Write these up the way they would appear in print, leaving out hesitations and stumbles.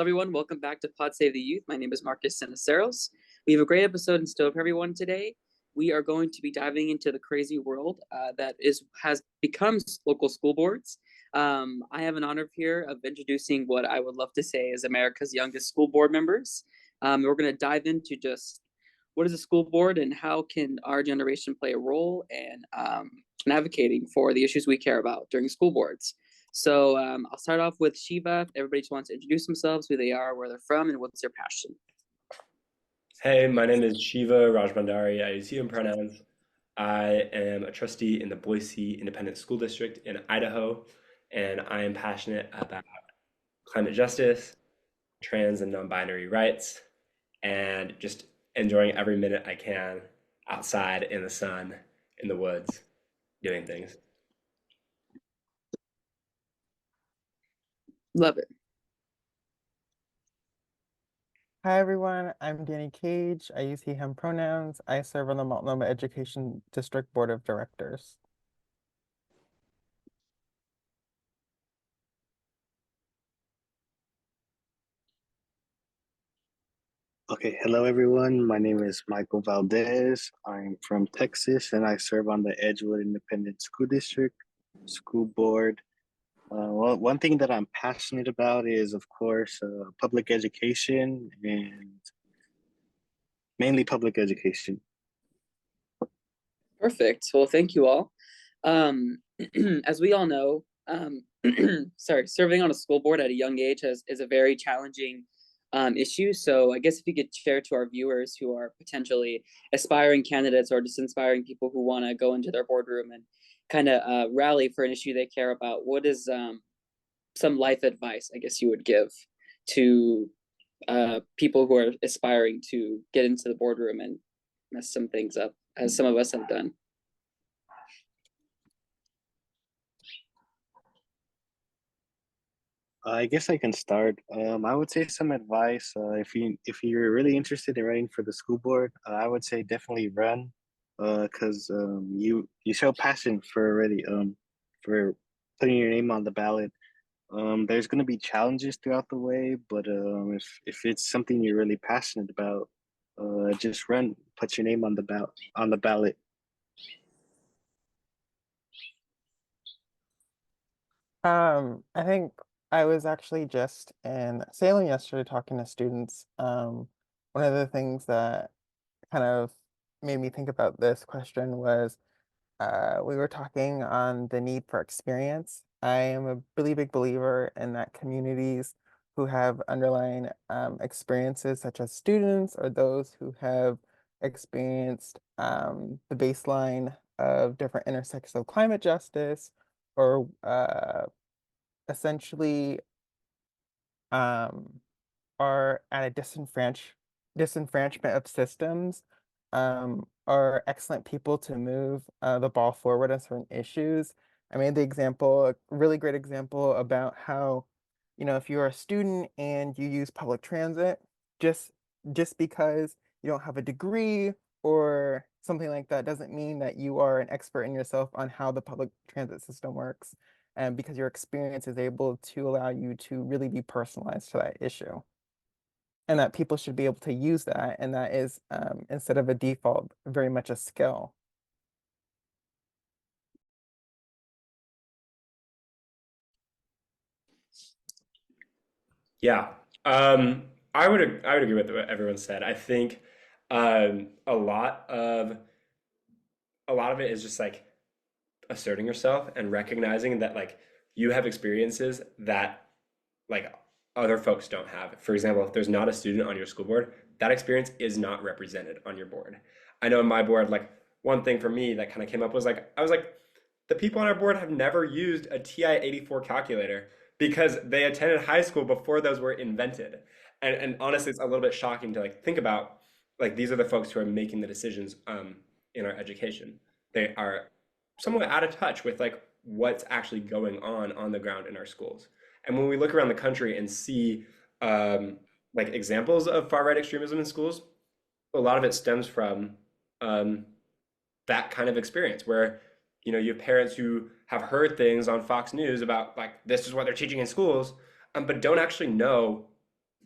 everyone. Welcome back to Pod Save the Youth. My name is Markus Ceniceros. We have a great episode in store for everyone today. We are going to be diving into the crazy world that has become local school boards. I have an honor here of introducing what I would love to say is America's youngest school board members. We're going to dive into just what is a school board and how can our generation play a role in advocating for the issues we care about during school boards. So I'll start off with Shiva. Everybody just wants to introduce themselves, who they are, where they're from, and what's their passion. Hey, my name is Shiva Rajbandari. I use he, him pronouns. I am a trustee in the Boise Independent School District in Idaho, and I am passionate about climate justice, trans and non-binary rights, and just enjoying every minute I can outside in the sun, in the woods, doing things. Love it. Hi everyone, I'm Danny Cage. I use he, him pronouns. I serve on the Multnomah Education District Board of Directors. Okay, hello everyone. My name is Michael Valdez. I'm from Texas and I serve on the Edgewood Independent School District School Board. Well, one thing that I'm passionate about is, of course, public education and mainly public education. Perfect. Well, thank you all. As we all know, serving on a school board at a young age is a very challenging issue. So I guess if you could share to our viewers who are potentially aspiring candidates or just inspiring people who want to go into their boardroom and kind of rally for an issue they care about, what is some life advice, I guess, you would give to people who are aspiring to get into the boardroom and mess some things up, as some of us have done? I guess I can start. I would say some advice. If you're really interested in running for the school board, I would say definitely run, because you show passion for putting your name on the ballot. There's going to be challenges throughout the way, but if it's something you're really passionate about, just run, put your name on the ballot. I think I was actually just in Salem yesterday talking to students. One of the things that kind of made me think about this question was we were talking on the need for experience. I am a really big believer in that communities who have underlying experiences, such as students or those who have experienced the baseline of different intersections of climate justice, or essentially um, are at a disenfranchisement of systems, are excellent people to move the ball forward on certain issues. I made the example, a really great example about how, if you're a student and you use public transit, just just because you don't have a degree or something like that doesn't mean that you are an expert in yourself on how the public transit system works. And because your experience is able to allow you to really be personalized to that issue, and that people should be able to use that, and that is instead of a default, very much a skill. Yeah, I would agree with what everyone said. I think a lot of it is just like asserting yourself and recognizing that like you have experiences that like other folks don't have. For example, if there's not a student on your school board, that experience is not represented on your board. I know in my board, like one thing for me that kind of came up was like I was like the people on our board have never used a TI-84 calculator because they attended high school before those were invented. And honestly, it's a little bit shocking to like think about like these are the folks who are making the decisions in our education. They are somewhat out of touch with like what's actually going on the ground in our schools. And when we look around the country and see like examples of far right extremism in schools, a lot of it stems from um, that kind of experience where you have parents who have heard things on Fox News about like this is what they're teaching in schools, but don't actually know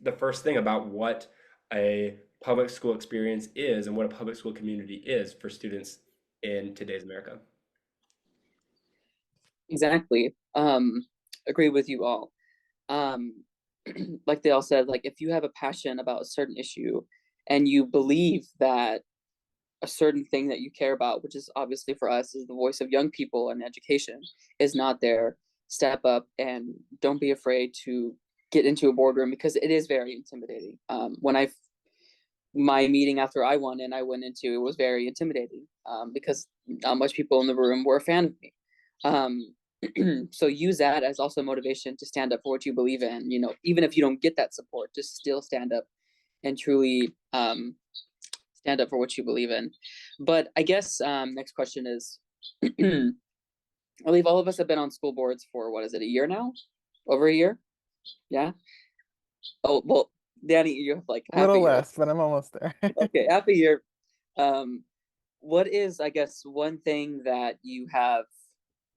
the first thing about what a public school experience is and what a public school community is for students in today's America. Exactly. Agree with you all. Um, like they all said, like if you have a passion about a certain issue and you believe that a certain thing that you care about, which is obviously for us is the voice of young people and education, is not there, step up and don't be afraid to get into a boardroom because it is very intimidating. When my meeting after I won and I went into, it was very intimidating because not much people in the room were a fan of me. So use that as also motivation to stand up for what you believe in. You know, even if you don't get that support, just still stand up and truly stand up for what you believe in. But I guess next question is, I believe all of us have been on school boards for what is it, a year now? Over a year? Yeah. Oh well, Danny, you have like A half a little year. less, but I'm almost there. Okay, half a year. Um, what is, I guess, one thing that you have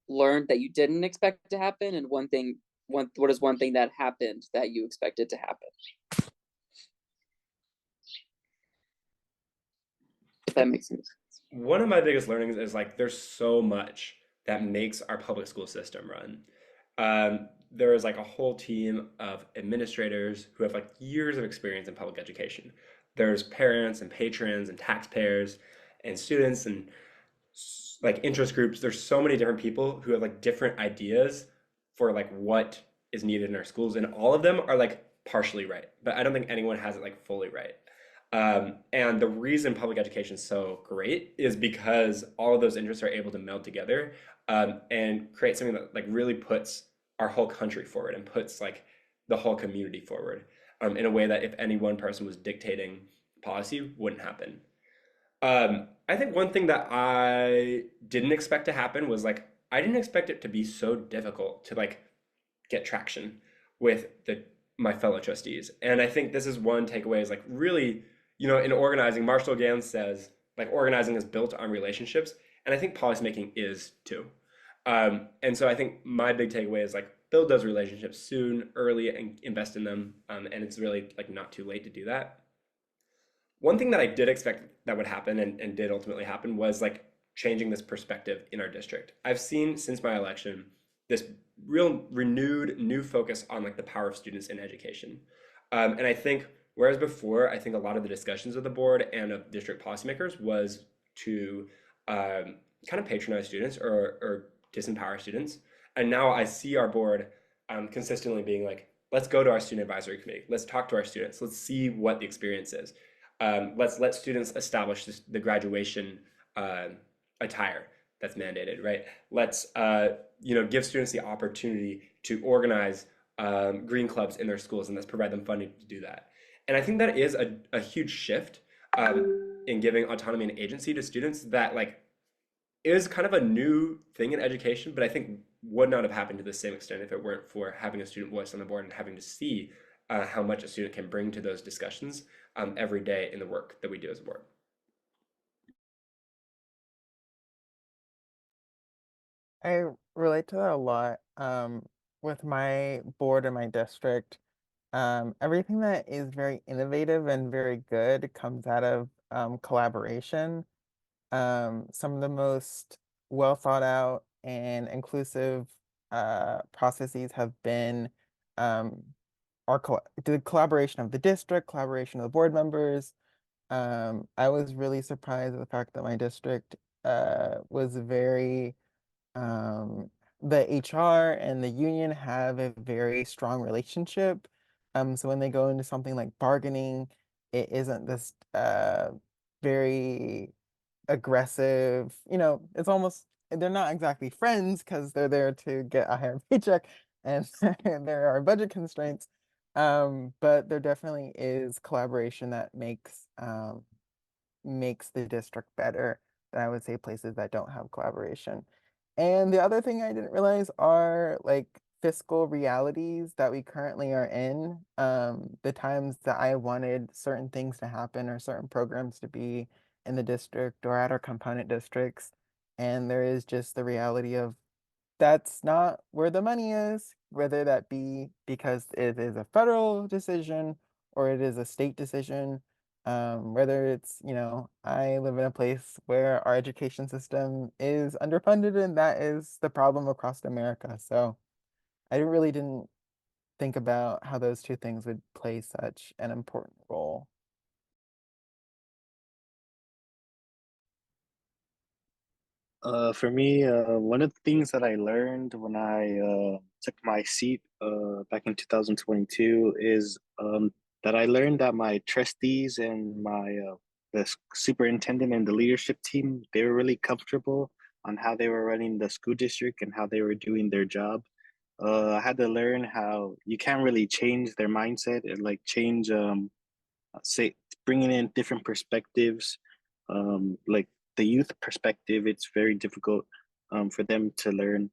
learned that you didn't expect to happen, and what is one thing that happened that you expected to happen? If that makes sense. One of my biggest learnings is like there's so much that makes our public school system run. There is like a whole team of administrators who have like years of experience in public education. There's parents and patrons and taxpayers and students and like interest groups. There's so many different people who have like different ideas for like what is needed in our schools, and all of them are like partially right, but I don't think anyone has it like fully right. And the reason public education is so great is because all of those interests are able to meld together and create something that like really puts our whole country forward and puts like the whole community forward in a way that if any one person was dictating policy wouldn't happen. I think one thing that I didn't expect to happen was like I didn't expect it to be so difficult to like get traction with the my fellow trustees. And I think this is one takeaway is like really, in organizing, Marshall Gans says like organizing is built on relationships, and I think policymaking is too. And so I think my big takeaway is like build those relationships soon, early, and invest in them. And it's really like not too late to do that. One thing that I did expect that would happen and did ultimately happen was like changing this perspective in our district. I've seen since my election this real renewed new focus on like the power of students in education. And I think whereas before, I think a lot of the discussions of the board and of district policymakers was to kind of patronize students or disempower students. And now I see our board consistently being like, let's go to our student advisory committee. Let's talk to our students. Let's see what the experience is. Let's let students establish the graduation attire that's mandated, right? Let's give students the opportunity to organize green clubs in their schools, and let's provide them funding to do that. And I think that is a huge shift in giving autonomy and agency to students that like is kind of a new thing in education, but I think would not have happened to the same extent if it weren't for having a student voice on the board and having to see how much a student can bring to those discussions every day in the work that we do as a board. I relate to that a lot. With my board and my district, everything that is very innovative and very good comes out of collaboration. Some of the most well thought out and inclusive processes have been um, the collaboration of the district, collaboration of the board members. I was really surprised at the fact that my district was very the HR and the union have a very strong relationship. So when they go into something like bargaining, it isn't this very aggressive, it's almost they're not exactly friends because they're there to get a higher paycheck and there are budget constraints. But there definitely is collaboration that makes the district better than I would say places that don't have collaboration. And the other thing I didn't realize are like fiscal realities that we currently are in. The times that I wanted certain things to happen or certain programs to be in the district or at our component districts. And there is just the reality of that's not where the money is, whether that be because it is a federal decision or it is a state decision. Whether it's, I live in a place where our education system is underfunded, and that is the problem across America. So I really didn't think about how those two things would play such an important role. For me, one of the things that I learned when I took my seat back in 2022 is that I learned that my trustees and the superintendent and the leadership team, they were really comfortable on how they were running the school district and how they were doing their job. I had to learn how you can't really change their mindset and like change say bringing in different perspectives, like the youth perspective. It's very difficult for them to learn.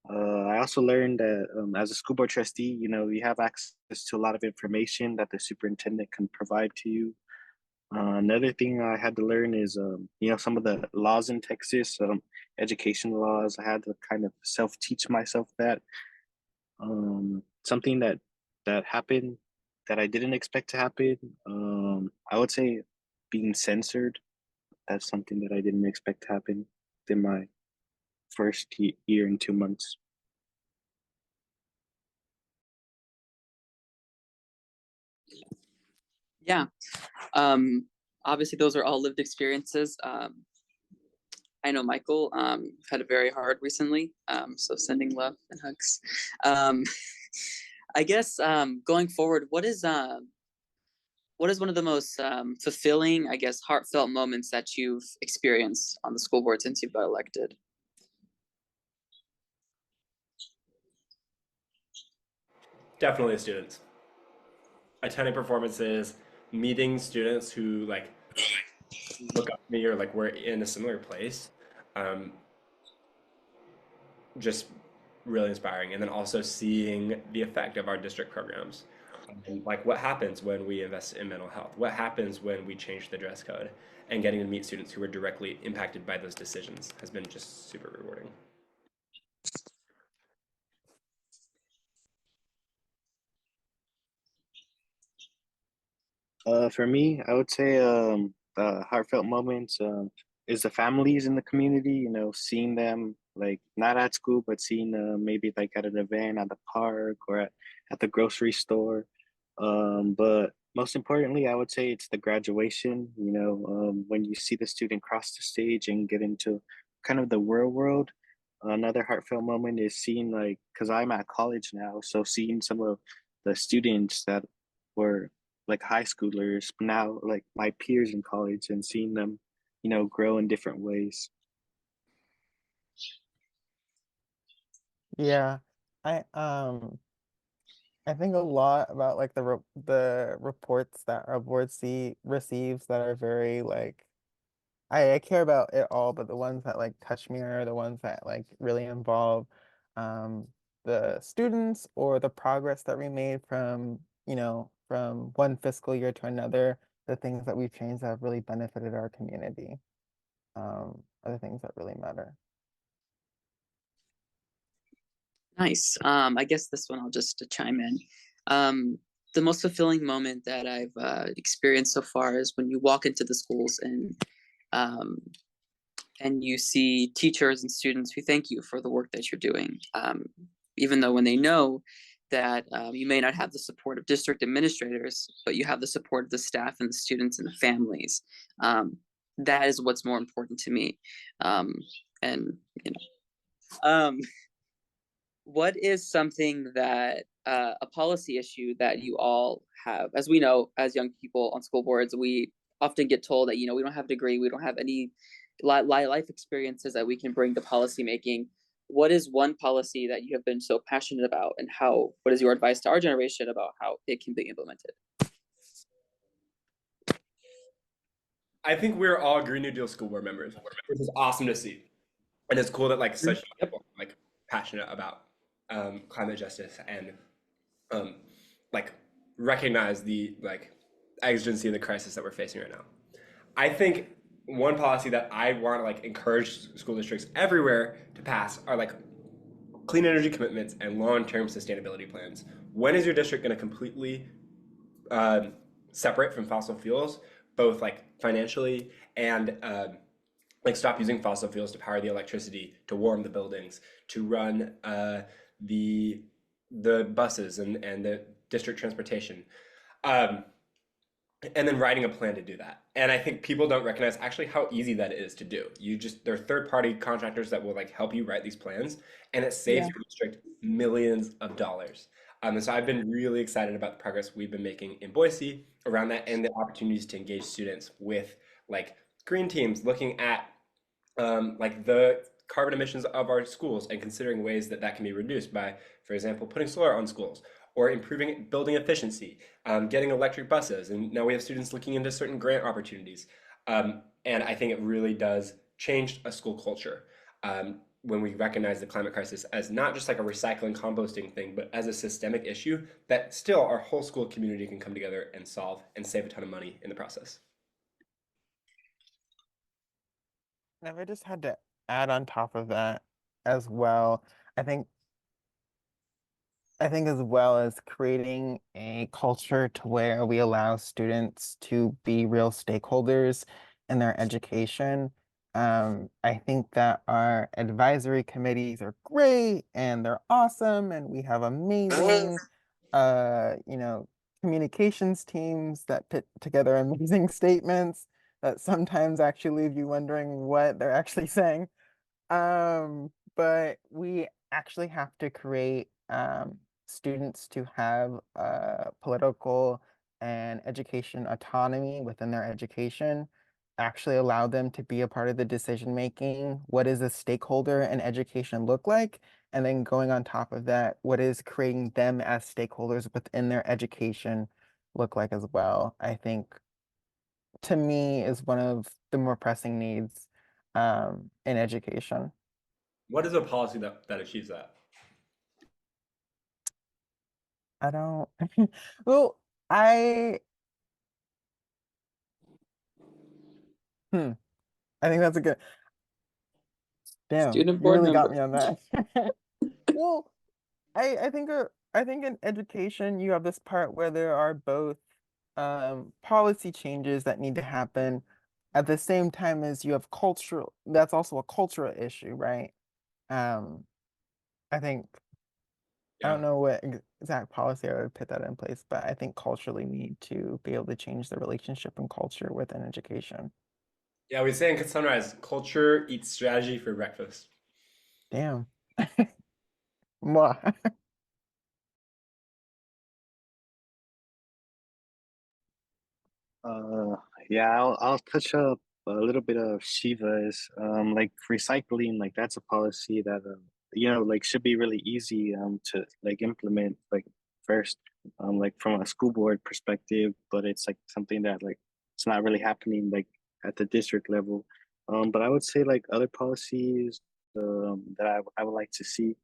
I also learned that as a school board trustee, you have access to a lot of information that the superintendent can provide to you. Another thing I had to learn is, some of the laws in Texas, education laws. I had to kind of self-teach myself that. Something that happened that I didn't expect to happen. I would say being censored. That's something that I didn't expect to happen in my first year and 2 months. Yeah. Um, Obviously, those are all lived experiences. I know Michael had it very hard recently, so sending love and hugs. Um, I guess going forward, what is one of the most fulfilling, I guess, heartfelt moments that you've experienced on the school board since you've got elected? Definitely students. Attending performances, meeting students who like look up to me or like we're in a similar place. Um, just really inspiring. And then also seeing the effect of our district programs. Like what happens when we invest in mental health? What happens when we change the dress code? And getting to meet students who are directly impacted by those decisions has been just super rewarding. For me, I would say the heartfelt moments is the families in the community. Seeing them like not at school, but seeing maybe like at an event at the park or at the grocery store. But most importantly, I would say it's the graduation. When you see the student cross the stage and get into kind of the real world. Another heartfelt moment is seeing like, because I'm at college now, so seeing some of the students that were like high schoolers now, like my peers in college, and seeing them, grow in different ways. Yeah, I um I think a lot about like the reports that our board receives that are very like I care about it all, but the ones that like touch me are the ones that like really involve um the students or the progress that we made from one fiscal year to another, the things that we've changed that have really benefited our community, are the things that really matter. Nice. I guess this one I'll just chime in. The most fulfilling moment that I've experienced so far is when you walk into the schools um, and you see teachers and students who thank you for the work that you're doing, even though when they know that you may not have the support of district administrators, but you have the support of the staff and the students and the families. That is what's more important to me. And you know, what is something that a policy issue that you all have? As we know, as young people on school boards, we often get told that we don't have a degree, we don't have any life experiences that we can bring to policy making. What is one policy that you have been so passionate about, and how? What is your advice to our generation about how it can be implemented? I think we're all Green New Deal school board members, which is awesome to see. And it's cool that like such Yep. people are, like passionate about climate justice and um, like recognize the like exigency of the crisis that we're facing right now. I think one policy that I want to like encourage school districts everywhere to pass are like clean energy commitments and long-term sustainability plans. When is your district going to completely separate from fossil fuels, both like financially and like stop using fossil fuels to power the electricity, to warm the buildings, to run the the buses and the district transportation. Um, and then writing a plan to do that. And I think people don't recognize actually how easy that is to do. There are third party contractors that will like help you write these plans, and it saves Yeah. your district millions of dollars. And so I've been really excited about the progress we've been making in Boise around that and the opportunities to engage students with like green teams, looking at like the carbon emissions of our schools and considering ways that that can be reduced by, for example, putting solar on schools or improving building efficiency, getting electric buses. And now we have students looking into certain grant opportunities. And I think it really does change a school culture when we recognize the climate crisis as not just like a recycling, composting thing, but as a systemic issue that still our whole school community can come together and solve and save a ton of money in the process. And if I just had to add on top of that as well, I think as well as creating a culture to where we allow students to be real stakeholders in their education. I think that our advisory committees are great and they're awesome, and we have amazing, communications teams that put together amazing statements that sometimes actually leave you wondering what they're actually saying. But we actually have to create students to have political and education autonomy within their education, actually allow them to be a part of the decision making. What does a stakeholder in education look like? And then going on top of that, what is creating them as stakeholders within their education look like as well? I think to me is one of the more pressing needs in education. What is a policy that achieves that? I don't. Well, I hmm. I think that's a good. Damn, Student you board really got member. me on that. Well, I think in education you have this part where there are both policy changes that need to happen at the same time as you have cultural. That's also a cultural issue, right? Um, I think I Yeah. don't know what exact policy I would put that in place, but I think culturally we need to be able to change the relationship and culture within education. Yeah, we say in Sunrise, culture eats strategy for breakfast. Damn. Mwah. Uh, yeah, I'll touch up a little bit of Shiva's like recycling, like that's a policy that like should be really easy to like implement like first like from a school board perspective, but it's like something that like it's not really happening like at the district level. But I would say like other policies that I would like to see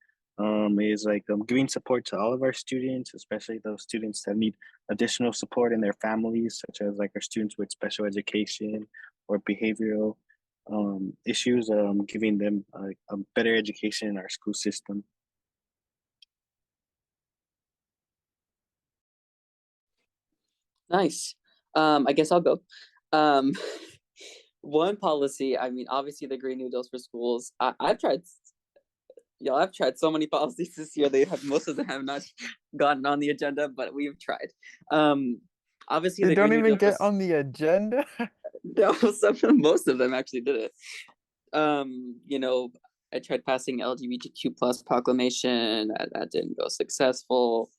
is like giving support to all of our students, especially those students that need additional support in their families, such as like our students with special education or behavioral issues, giving them a better education in our school system. Nice. I guess I'll go. Um, one policy, I mean, obviously the Green New Deals for schools. I've tried so many policies this year. Most of them have not gotten on the agenda, but we've tried. Obviously They the don't Green New Deal even for get on the agenda. no, most of them actually did it. You know, I tried passing LGBTQ plus proclamation. That didn't go successful.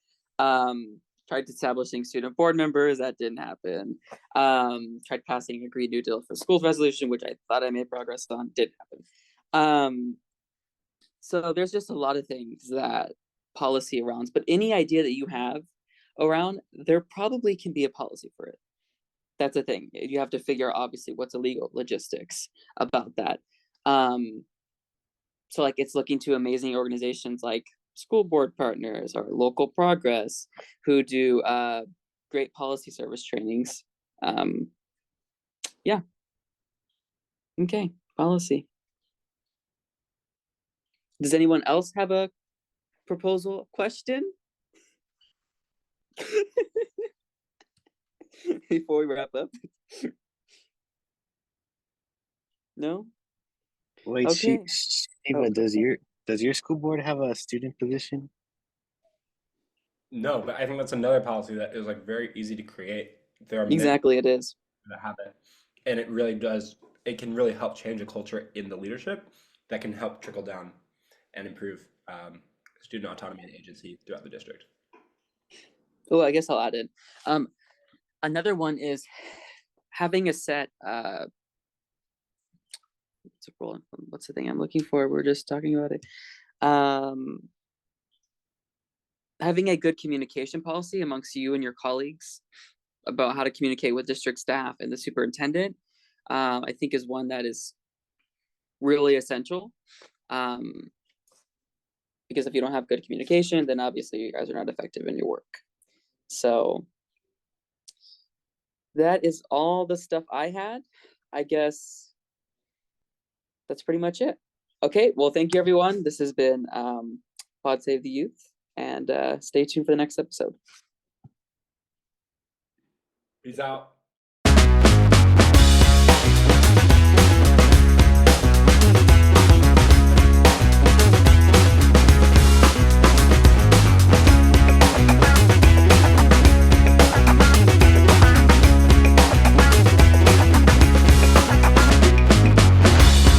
Tried establishing student board members. That didn't happen. Tried passing a Green New Deal for schools resolution, which I thought I made progress on. Didn't happen. So there's just a lot of things that policy around, but any idea that you have around, there probably can be a policy for it. That's a thing. You have to figure out obviously what's illegal logistics about that. So like it's looking to amazing organizations like school board partners or local progress who do great policy service trainings. Yeah. Okay. Policy. Does anyone else have a proposal question? before we wrap up? No? Wait, Okay. Shiva, Oh, does your school board have a student position? No, but I think that's another policy that is like very easy to create. There are many exactly, it is. that have it, and it really does. It can really help change a culture in the leadership that can help trickle down and improve student autonomy and agency throughout the district. Oh, I guess I'll add in. Another one is having a set. What's the thing I'm looking for? We're just talking about it. Having a good communication policy amongst you and your colleagues about how to communicate with district staff and the superintendent, I think is one that is really essential. Because if you don't have good communication, then obviously you guys are not effective in your work. So that is all the stuff I had. I guess that's pretty much it. Okay, well, thank you, everyone. This has been Pod Save the Youth, and stay tuned for the next episode. Peace out.